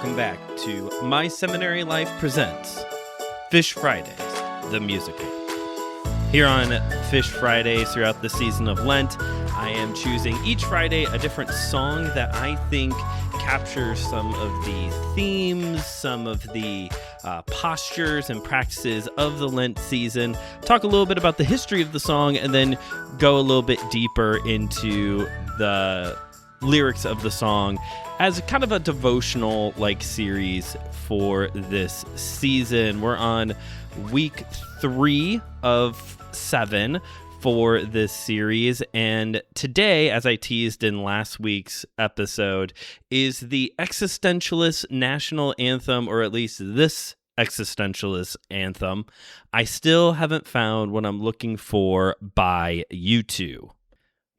welcome back to My Seminary Life Presents FryDays the Musical. Here on Fish Fridays throughout the season of Lent, I am choosing each Friday a different song that I think captures some of the themes, some of the postures and practices of the Lent season, talk a little bit about the history of the song, and then go a little bit deeper into the lyrics of the song as kind of a devotional series for this season. We're on week 3 of 7 for this series, and today, as I teased in last week's episode, is the existentialist national anthem, or at least this existentialist anthem, I Still Haven't Found What I'm Looking For by U2.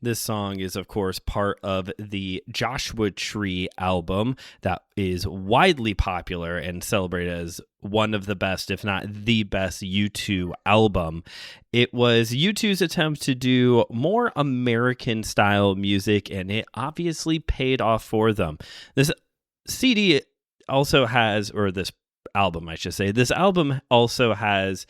This song is, of course, part of the Joshua Tree album that is widely popular and celebrated as one of the best, if not the best, U2 album. It was U2's attempt to do more American-style music, and it obviously paid off for them. This CD also has, or this album, I should say, this album also has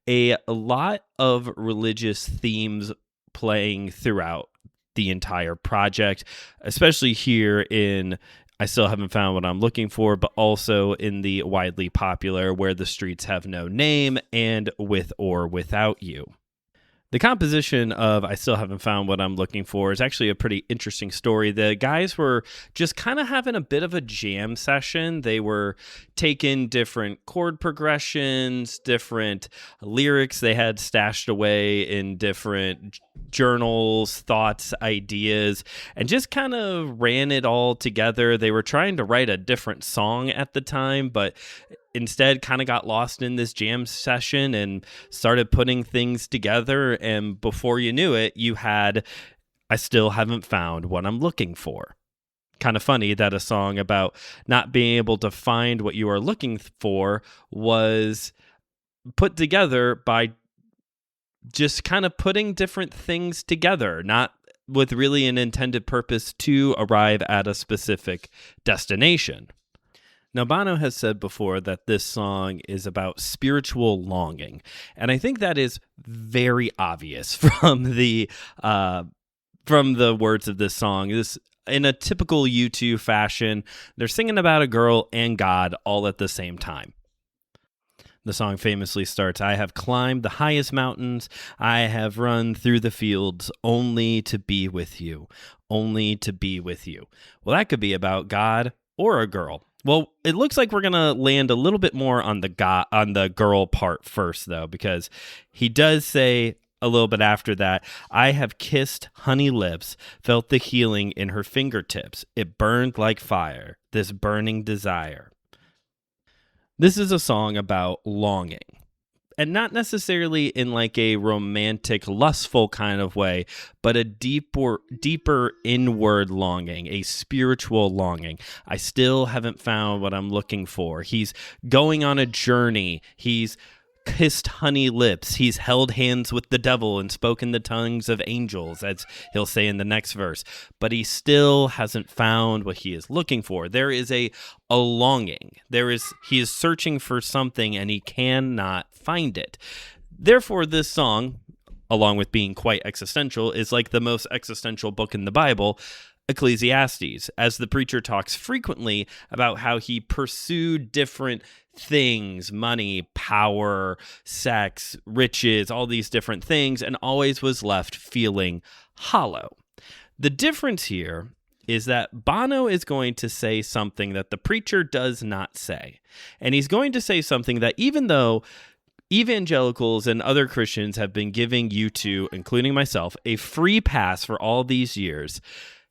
a lot of religious themes playing throughout the entire project, especially here in I Still Haven't Found What I'm Looking For, but also in the widely popular Where the Streets Have No Name and With or Without You. The composition of I Still Haven't Found What I'm Looking For is actually a pretty interesting story. The guys were just kind of having a bit of a jam session. They were taking different chord progressions, different lyrics they had stashed away in different journals, thoughts, ideas, and just kind of ran it all together. They were trying to write a different song at the time, but instead kind of got lost in this jam session and started putting things together. And before you knew it, you had I Still Haven't Found What I'm Looking For. Kind of funny that a song about not being able to find what you are looking for was put together by just kind of putting different things together, not with really an intended purpose to arrive at a specific destination. Now, Bono has said before that this song is about spiritual longing, and I think that is very obvious from the words of this song. This, in a typical U2 fashion, they're singing about a girl and God all at the same time. The song famously starts, I have climbed the highest mountains, I have run through the fields, only to be with you, only to be with you. Well, that could be about God or a girl. Well, it looks like we're going to land a little bit more on the girl part first, though, because he does say a little bit after that, I have kissed honey lips, felt the healing in her fingertips. It burned like fire, this burning desire. This is a song about longing, and not necessarily in a romantic, lustful kind of way, but a deeper inward longing, a spiritual longing. I still haven't found what I'm looking for. He's going on a journey. He's kissed honey lips. He's held hands with the devil and spoken the tongues of angels, as he'll say in the next verse. But he still hasn't found what he is looking for. There is a longing. He is searching for something and he cannot find it. Therefore, this song, along with being quite existential, is like the most existential book in the Bible, Ecclesiastes, as the preacher talks frequently about how he pursued different things, money, power, sex, riches, all these different things, and always was left feeling hollow. The difference here is that Bono is going to say something that the preacher does not say. And he's going to say something that, even though evangelicals and other Christians have been giving U2, including myself, a free pass for all these years,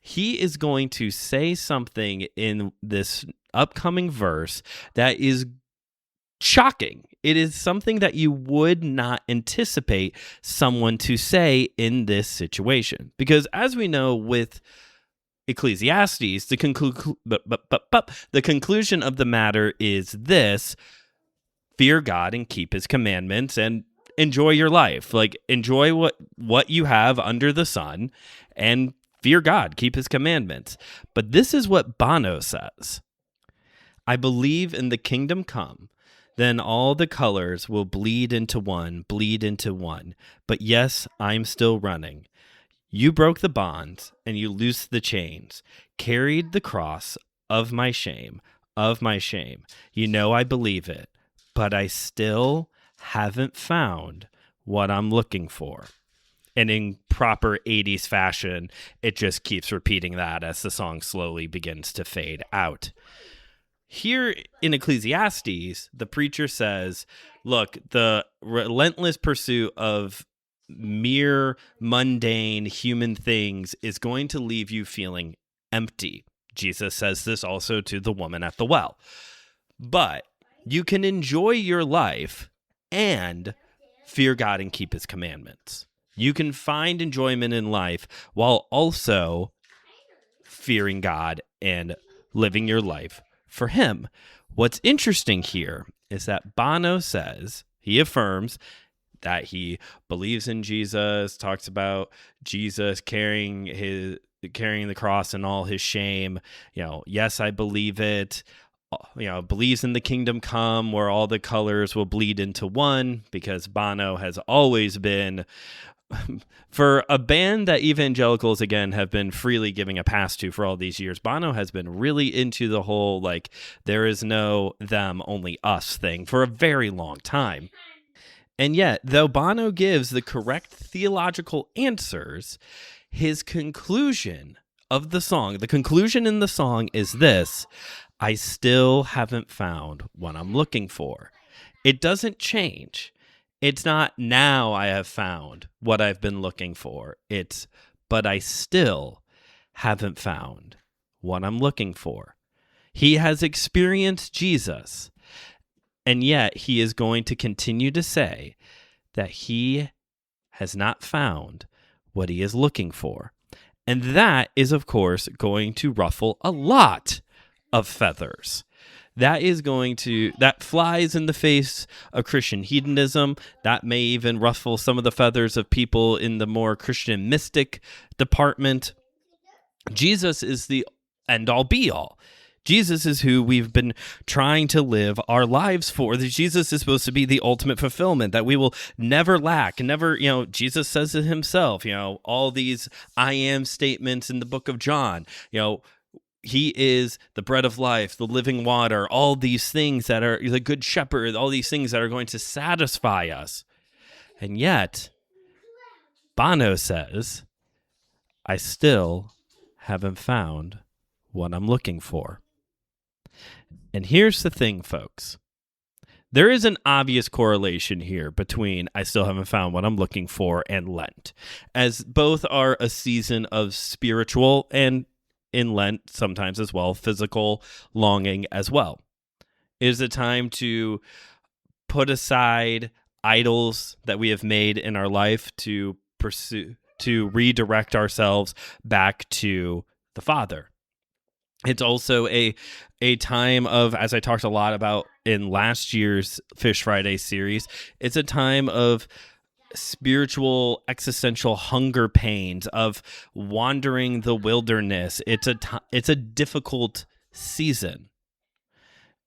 he is going to say something in this upcoming verse that is shocking. It is something that you would not anticipate someone to say in this situation. Because as we know with Ecclesiastes, the conclusion of the matter is this: fear God and keep his commandments and enjoy your life. Enjoy what you have under the sun and fear God, keep his commandments. But this is what Bono says. I believe in the kingdom come. Then all the colors will bleed into one, bleed into one. But yes, I'm still running. You broke the bonds and you loosed the chains, carried the cross of my shame, of my shame. You know I believe it, but I still haven't found what I'm looking for. And in proper 80s fashion, it just keeps repeating that as the song slowly begins to fade out. Here in Ecclesiastes, the preacher says, look, the relentless pursuit of mere mundane human things is going to leave you feeling empty. Jesus says this also to the woman at the well. But you can enjoy your life and fear God and keep his commandments. You can find enjoyment in life while also fearing God and living your life for him. What's interesting here is that Bono says, he affirms that he believes in Jesus, talks about Jesus carrying the cross and all his shame. Yes, I believe it. Believes in the kingdom come where all the colors will bleed into one, because Bono has always been, for a band that evangelicals, again, have been freely giving a pass to for all these years, Bono has been really into the whole, there is no them, only us thing for a very long time. And yet, though Bono gives the correct theological answers, his conclusion of the song, the conclusion in the song is this: I still haven't found what I'm looking for. It doesn't change. It's not now I have found what I've been looking for. It's, but I still haven't found what I'm looking for. He has experienced Jesus, and yet he is going to continue to say that he has not found what he is looking for. And that is, of course, going to ruffle a lot of feathers. That flies in the face of Christian hedonism. That may even ruffle some of the feathers of people in the more Christian mystic department. Jesus is the end-all be-all. Jesus is who we've been trying to live our lives for. Jesus is supposed to be the ultimate fulfillment, that we will never lack. Never, Jesus says it himself, all these I am statements in the book of John, he is the bread of life, the living water, all these things that are the good shepherd, all these things that are going to satisfy us. And yet, Bono says, I still haven't found what I'm looking for. And here's the thing, folks. There is an obvious correlation here between I still haven't found what I'm looking for and Lent, as both are a season of spiritual and, in Lent, sometimes as well, physical longing as well. It is a time to put aside idols that we have made in our life to pursue, to redirect ourselves back to the Father. It's also a time of, as I talked a lot about in last year's Fish Friday series, it's a time of spiritual existential hunger pains, of wandering the wilderness. It's a difficult season.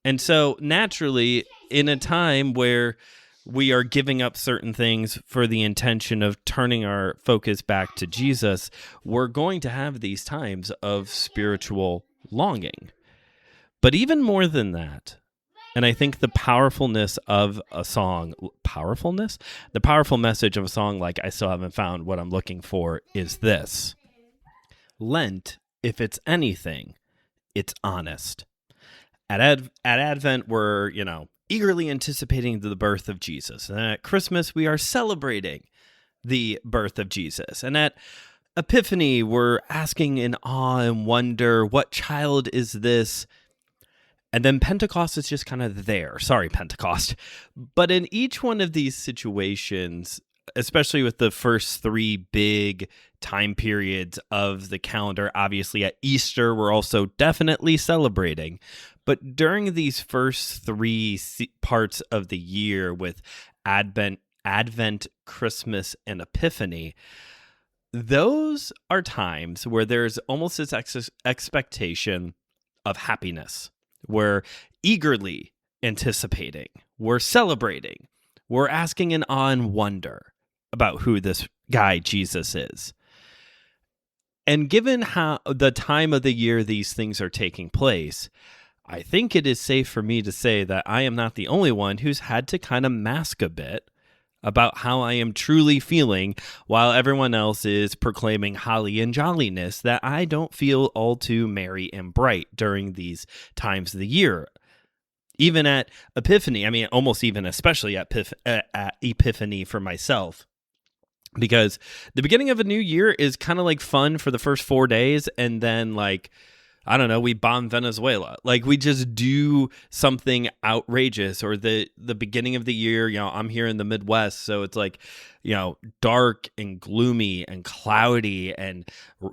And so naturally, in a time where we are giving up certain things for the intention of turning our focus back to Jesus, we're going to have these times of spiritual longing. But even more than that, and I think the powerfulness of a song, the powerful message of a song like I Still Haven't Found What I'm Looking For is this: Lent, if it's anything, it's honest. At Advent, we're, eagerly anticipating the birth of Jesus. And at Christmas, we are celebrating the birth of Jesus. And at Epiphany, we're asking in awe and wonder, what child is this? And then Pentecost is just kind of there. Sorry, Pentecost. But in each one of these situations, especially with the first three big time periods of the calendar, obviously at Easter, we're also definitely celebrating. But during these first three parts of the year with Advent, Christmas, and Epiphany, those are times where there's almost this expectation of happiness, We're eagerly anticipating. We're celebrating. We're asking in awe and wonder about who this guy Jesus is. And given how the time of the year these things are taking place, I think it is safe for me to say that I am not the only one who's had to kind of mask a bit about how I am truly feeling while everyone else is proclaiming holly and jolliness, that I don't feel all too merry and bright during these times of the year. Even at Epiphany, I mean, almost even especially at Epiphany for myself. Because the beginning of a new year is kind of like fun for the first 4 days, and then like, I don't know, we bomb Venezuela. Like, we just do something outrageous. Or the beginning of the year, I'm here in the Midwest, so it's like, dark and gloomy and cloudy and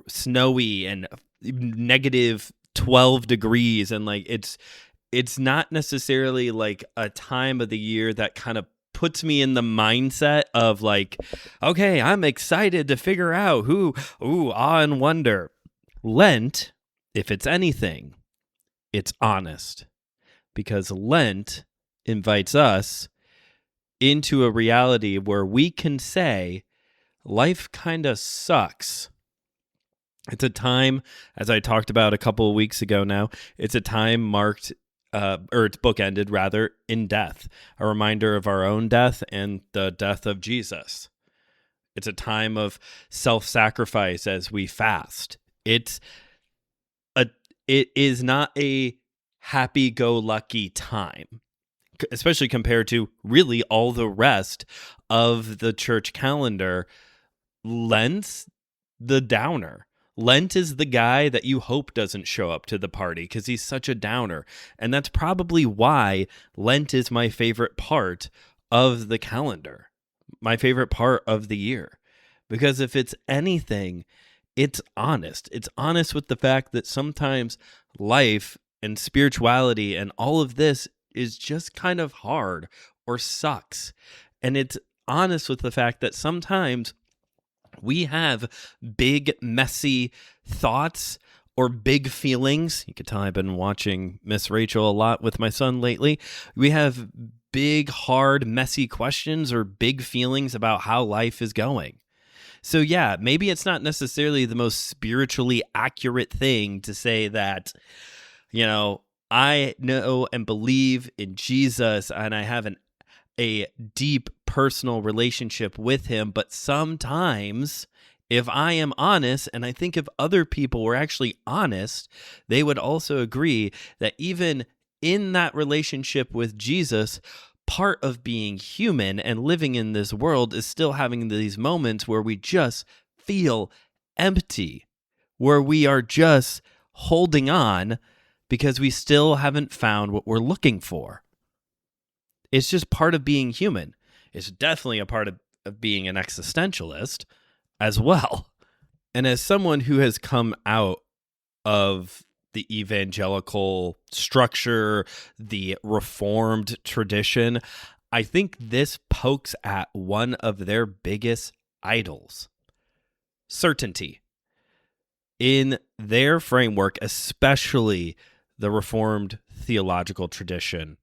snowy and negative 12 degrees. And like, it's not necessarily like a time of the year that kind of puts me in the mindset of like, okay, I'm excited to figure out awe and wonder. Lent, if it's anything, it's honest, because Lent invites us into a reality where we can say life kind of sucks. It's a time, as I talked about a couple of weeks ago now, it's a time marked, or it's bookended rather, in death, a reminder of our own death and the death of Jesus. It's a time of self-sacrifice as we fast. It is not a happy-go-lucky time, especially compared to really all the rest of the church calendar. Lent's the downer. Lent is the guy that you hope doesn't show up to the party because he's such a downer. And that's probably why Lent is my favorite part of the calendar, my favorite part of the year. Because if it's anything, it's honest. It's honest with the fact that sometimes life and spirituality and all of this is just kind of hard or sucks. And it's honest with the fact that sometimes we have big, messy thoughts or big feelings. You can tell I've been watching Miss Rachel a lot with my son lately. We have big, hard, messy questions or big feelings about how life is going. So yeah, maybe it's not necessarily the most spiritually accurate thing to say that, I know and believe in Jesus and I have a deep personal relationship with him. But sometimes, if I am honest, and I think if other people were actually honest, they would also agree that even in that relationship with Jesus, part of being human and living in this world is still having these moments where we just feel empty, where we are just holding on because we still haven't found what we're looking for. It's just part of being human. It's definitely a part of being an existentialist as well. And as someone who has come out of the evangelical structure, the Reformed tradition, I think this pokes at one of their biggest idols: certainty. In their framework, especially the Reformed theological tradition,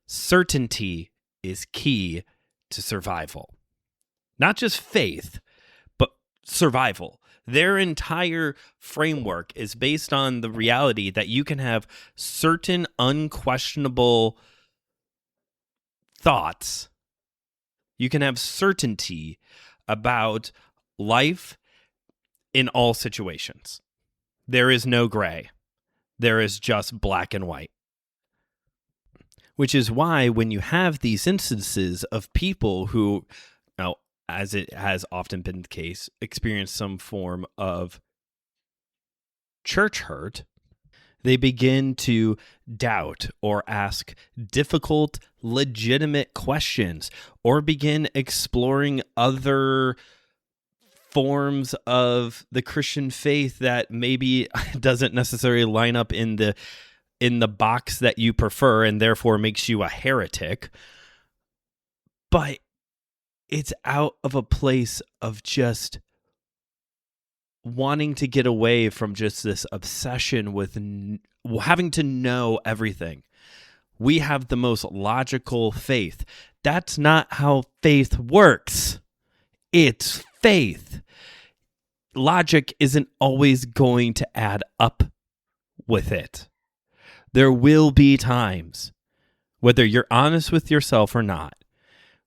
certainty is key to survival. Not just faith, but survival. Their entire framework is based on the reality that you can have certain unquestionable thoughts. You can have certainty about life in all situations. There is no gray. There is just black and white. Which is why when you have these instances of people who, as it has often been the case, experience some form of church hurt, they begin to doubt or ask difficult, legitimate questions, or begin exploring other forms of the Christian faith that maybe doesn't necessarily line up in the box that you prefer and therefore makes you a heretic. But it's out of a place of just wanting to get away from just this obsession with having to know everything. We have the most logical faith. That's not how faith works. It's faith. Logic isn't always going to add up with it. There will be times, whether you're honest with yourself or not,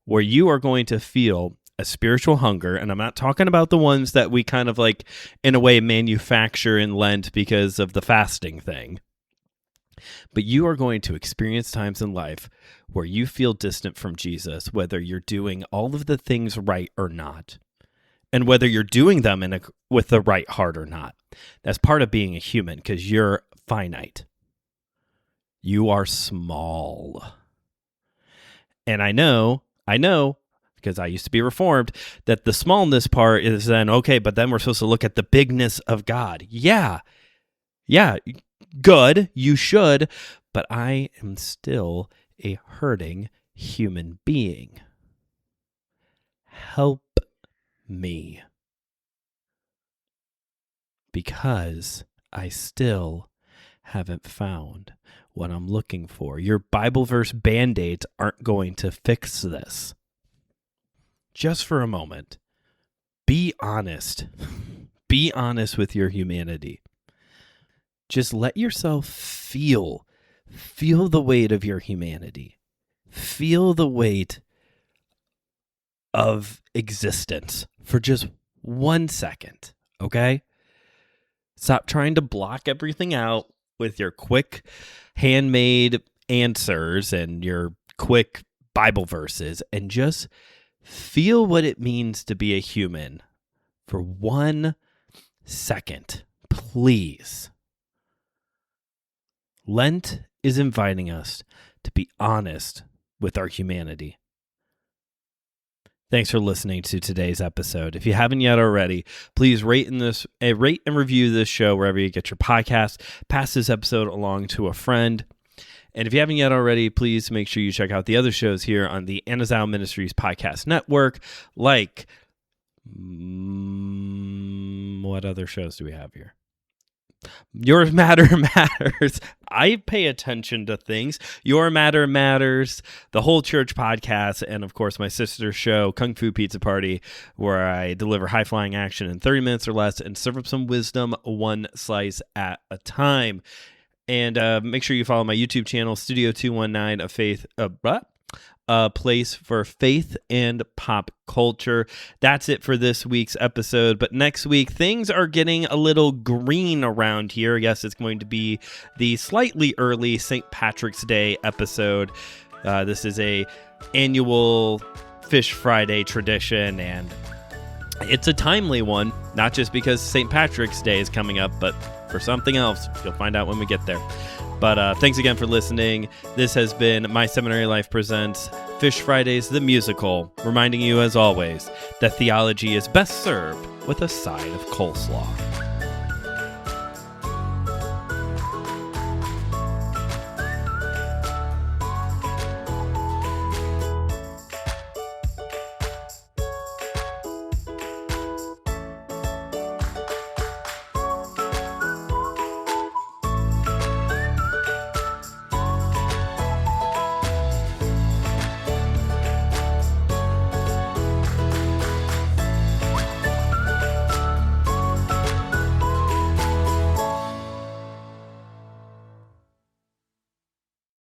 where you are going to feel a spiritual hunger. And I'm not talking about the ones that we kind of like, in a way, manufacture in Lent because of the fasting thing. But you are going to experience times in life where you feel distant from Jesus, whether you're doing all of the things right or not, and whether you're doing them with the right heart or not. That's part of being a human, because you're finite. You are small. And I know, because I used to be Reformed, that the smallness part is then, okay, but then we're supposed to look at the bigness of God. Yeah, good, you should, but I am still a hurting human being. Help me. Because I still haven't found what I'm looking for. Your Bible verse Band-Aids aren't going to fix this. Just for a moment, be honest. Be honest with your humanity. Just let yourself feel the weight of your humanity. Feel the weight of existence for just 1 second, okay? Stop trying to block everything out with your quick handmade answers and your quick Bible verses, and just feel what it means to be a human for 1 second, please. Lent is inviting us to be honest with our humanity. Thanks for listening to today's episode. If you haven't yet already, please rate and review this show wherever you get your podcast. Pass this episode along to a friend. And if you haven't yet already, please make sure you check out the other shows here on the Anazao Ministries Podcast Network. Like, what other shows do we have here? Your Matter Matters. I pay attention to things. Your Matter Matters, the Whole Church Podcast, and of course my sister's show, Kung Fu Pizza Party, where I deliver high-flying action in 30 minutes or less and serve up some wisdom one slice at a time. And make sure you follow my YouTube channel, Studio 219, a place for faith and pop culture. That's it for this week's episode. But next week, things are getting a little green around here. Yes, it's going to be the slightly early St. Patrick's Day episode. This is a annual Fish Friday tradition, and it's a timely one, not just because St. Patrick's Day is coming up, but for something else. You'll find out when we get there. But thanks again for listening. This has been My Seminary Life Presents Fish Fridays the Musical, reminding you, as always, that theology is best served with a side of coleslaw.